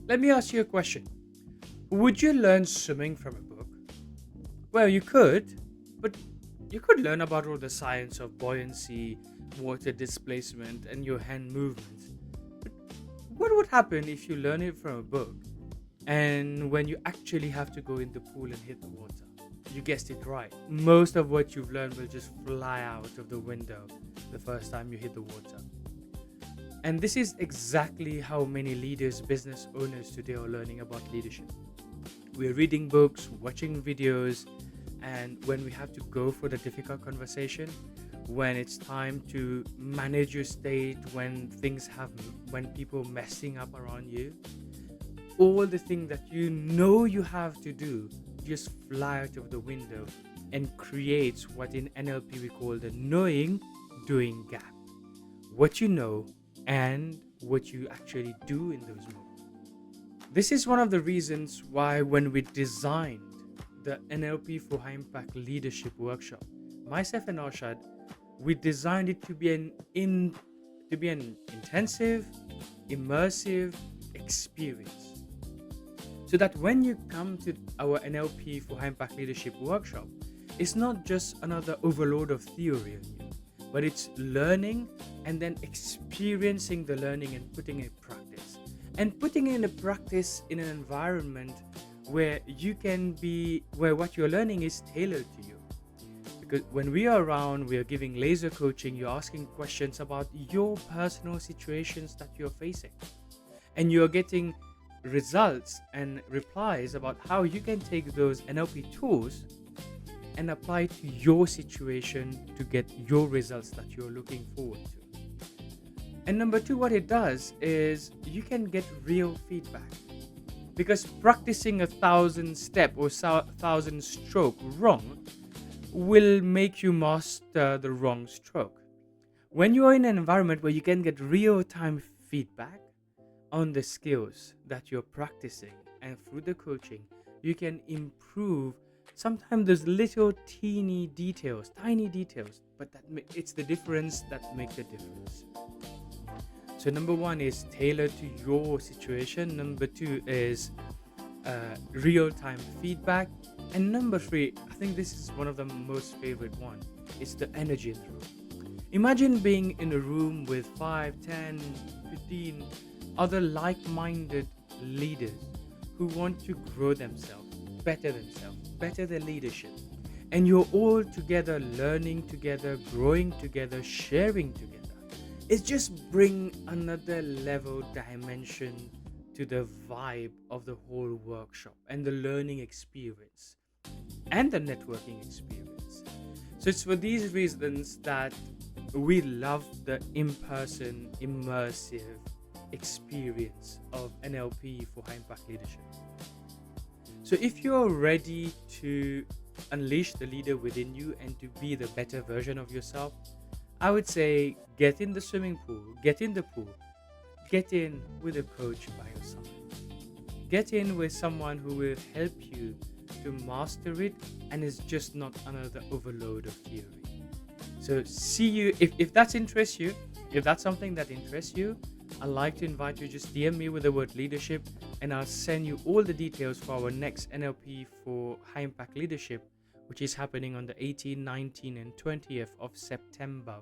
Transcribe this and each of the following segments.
Let me ask you a question. Would you learn swimming from a book? Well, you could, but you could learn about all the science of buoyancy, water displacement, and your hand movements. But what would happen if you learn it from a book and when you actually have to go in the pool and hit the water? You guessed it right. Most of what you've learned will just fly out of the window the first time you hit the water. And this is exactly how many leaders, business owners today are learning about leadership. We're reading books, watching videos, and when we have to go for the difficult conversation, when it's time to manage your state, when people messing up around you, all the things that you know you have to do just fly out of the window and creates what in NLP we call the knowing doing gap. What you know and what you actually do in those moments. This is one of the reasons why when we designed the NLP for High Impact Leadership Workshop, myself and Arshad, we designed it to be an intensive, immersive experience. So that when you come to our NLP for High Impact Leadership Workshop, it's not just another overload of theory on you, but it's learning and then experiencing the learning and putting it in practice. And putting it in a practice in an environment where where what you're learning is tailored to you. Because when we are around, we are giving laser coaching, you're asking questions about your personal situations that you're facing. And you're getting results and replies about how you can take those NLP tools and apply to your situation to get your results that you're looking forward to. And number two, what it does is you can get real feedback, because practicing 1,000 step or 1,000 stroke wrong will make you master the wrong stroke. When you are in an environment where you can get real-time feedback on the skills that you're practicing, and through the coaching you can improve sometimes those little tiny details, but it's the difference that make the difference. So number one is tailored to your situation. Number two is real-time feedback. And number three, I think this is one of the most favorite one. It's the energy in the room. Imagine being in a room with 5, 10, 15 other like-minded leaders who want to grow themselves, better their leadership. And you're all together, learning together, growing together, sharing together. It's just bring another level dimension to the vibe of the whole workshop and the learning experience and the networking experience. So it's for these reasons that we love the in-person, immersive experience of NLP for High Impact Leadership. So if you're ready to unleash the leader within you and to be the better version of yourself, I would say get in the swimming pool, get in the pool, get in with a coach by your side. Get in with someone who will help you to master it and is just not another overload of theory. So see you, if that interests you, if that's something that interests you, I'd like to invite you, just DM me with the word leadership and I'll send you all the details for our next NLP for High Impact Leadership, which is happening on the 18th, 19th and 20th of September.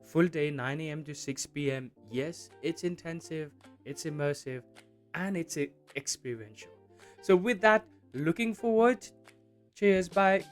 Full day, 9 a.m. to 6 p.m. Yes, it's intensive, it's immersive, and it's experiential. So with that, looking forward. Cheers, bye.